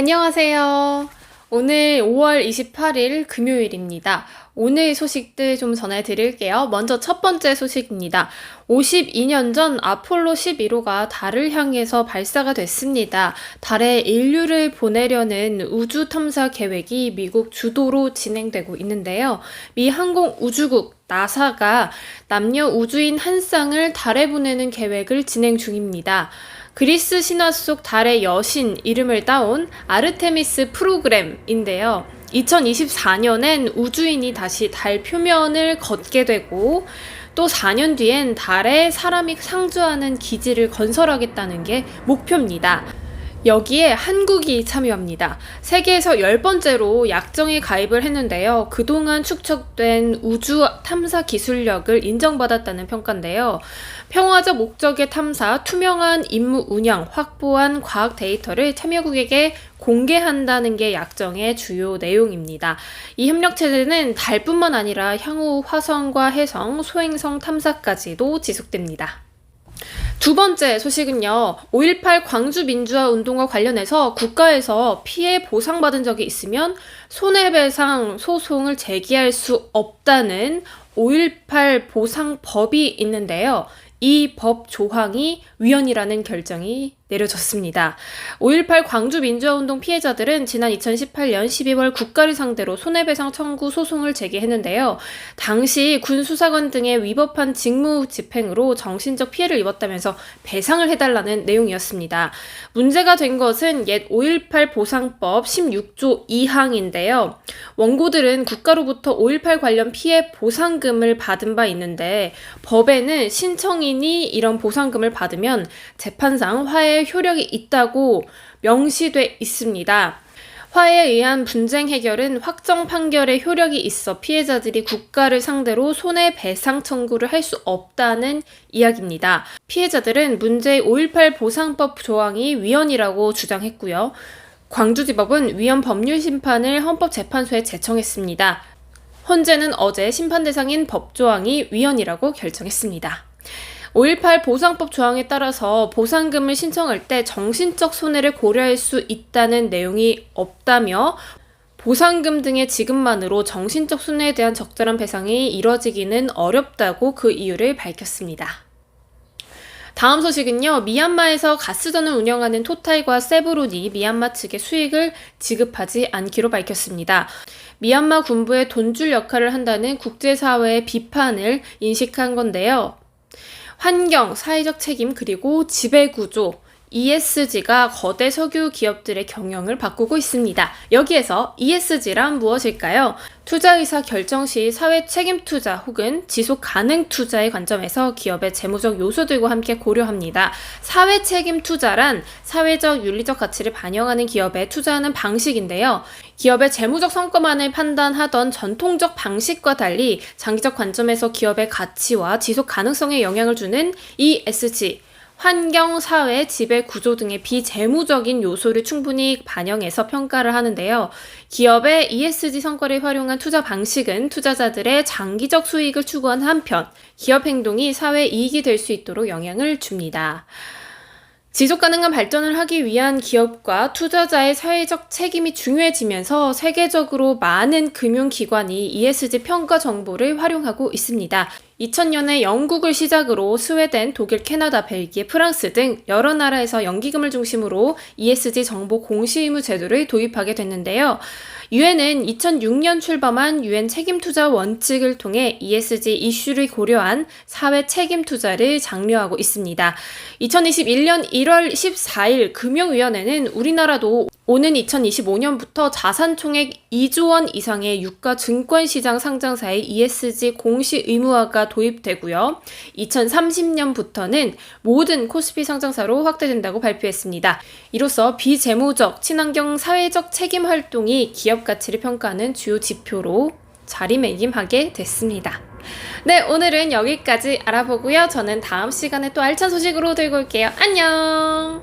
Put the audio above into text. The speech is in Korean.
안녕하세요. 오늘 5월 28일 금요일입니다. 오늘 소식들 좀 전해드릴게요. 먼저 첫 번째 소식입니다. 52년 전 아폴로 11호가 달을 향해서 발사가 됐습니다. 달에 인류를 보내려는 우주 탐사 계획이 미국 주도로 진행되고 있는데요. 미 항공우주국 나사가 남녀 우주인 한 쌍을 달에 보내는 계획을 진행 중입니다. 그리스 신화 속 달의 여신 이름을 따온 아르테미스 프로그램인데요. 2024년엔 우주인이 다시 달 표면을 걷게 되고 또 4년 뒤엔 달에 사람이 상주하는 기지를 건설하겠다는 게 목표입니다. 여기에 한국이 참여합니다. 세계에서 10번째로 약정에 가입을 했는데요. 그동안 축적된 우주 탐사 기술력을 인정받았다는 평가인데요. 평화적 목적의 탐사, 투명한 임무 운영, 확보한 과학 데이터를 참여국에게 공개한다는 게 약정의 주요 내용입니다. 이 협력체제는 달뿐만 아니라 향후 화성과 해성, 소행성 탐사까지도 지속됩니다. 두 번째 소식은요. 5.18 광주 민주화 운동과 관련해서 국가에서 피해 보상받은 적이 있으면 손해배상 소송을 제기할 수 없다는 5.18 보상법이 있는데요. 이 법 조항이 위헌이라는 결정이 내려졌습니다. 5.18 광주 민주화운동 피해자들은 지난 2018년 12월 국가를 상대로 손해배상 청구 소송을 제기했는데요. 당시 군 수사관 등의 위법한 직무 집행으로 정신적 피해를 입었다면서 배상을 해달라는 내용이었습니다. 문제가 된 것은 옛 5.18 보상법 16조 2항인데요. 원고들은 국가로부터 5.18 관련 피해 보상금을 받은 바 있는데 법에는 신청인이 이런 보상금을 받으면 재판상 화해 효력이 있다고 명시돼 있습니다. 화해에 의한 분쟁 해결은 확정 판결의 효력이 있어 피해자들이 국가를 상대로 손해배상 청구를 할 수 없다는 이야기입니다. 피해자들은 문제의 5.18 보상법 조항이 위헌이라고 주장했고요. 광주지법은 위헌 법률 심판을 헌법재판소에 제청했습니다. 헌재는 어제 심판 대상인 법조항이 위헌이라고 결정했습니다. 5.18 보상법 조항에 따라서 보상금을 신청할 때 정신적 손해를 고려할 수 있다는 내용이 없다며 보상금 등의 지급만으로 정신적 손해에 대한 적절한 배상이 이뤄지기는 어렵다고 그 이유를 밝혔습니다. 다음 소식은요. 미얀마에서 가스전을 운영하는 토탈과 세브론이 미얀마 측에 수익을 지급하지 않기로 밝혔습니다. 미얀마 군부의 돈줄 역할을 한다는 국제사회의 비판을 인식한 건데요. 환경, 사회적 책임, 그리고 지배구조, ESG가 거대 석유 기업들의 경영을 바꾸고 있습니다. 여기에서 ESG란 무엇일까요? 투자의사 결정 시 사회 책임 투자 혹은 지속 가능 투자의 관점에서 기업의 재무적 요소들과 함께 고려합니다. 사회 책임 투자란 사회적 윤리적 가치를 반영하는 기업에 투자하는 방식인데요. 기업의 재무적 성과만을 판단하던 전통적 방식과 달리 장기적 관점에서 기업의 가치와 지속 가능성에 영향을 주는 ESG, 환경, 사회, 지배 구조 등의 비재무적인 요소를 충분히 반영해서 평가를 하는데요. 기업의 ESG 성과를 활용한 투자 방식은 투자자들의 장기적 수익을 추구하는 한편 기업 행동이 사회 이익이 될 수 있도록 영향을 줍니다. 지속가능한 발전을 하기 위한 기업과 투자자의 사회적 책임이 중요해지면서 세계적으로 많은 금융기관이 ESG 평가 정보를 활용하고 있습니다. 2000년에 영국을 시작으로 스웨덴, 독일, 캐나다, 벨기에, 프랑스 등 여러 나라에서 연기금을 중심으로 ESG 정보 공시의무 제도를 도입하게 됐는데요. 유엔은 2006년 출범한 유엔 책임투자 원칙을 통해 ESG 이슈를 고려한 사회 책임 투자를 장려하고 있습니다. 2021년 1월 14일 금융위원회는 우리나라도 오는 2025년부터 자산 총액 2조 원 이상의 유가 증권시장 상장사의 ESG 공시 의무화가 도입되고요. 2030년부터는 모든 코스피 상장사로 확대된다고 발표했습니다. 이로써 비재무적, 친환경, 사회적 책임 활동이 기업 가치를 평가하는 주요 지표로 자리매김하게 됐습니다. 네, 오늘은 여기까지 알아보고요. 저는 다음 시간에 또 알찬 소식으로 들고 올게요. 안녕!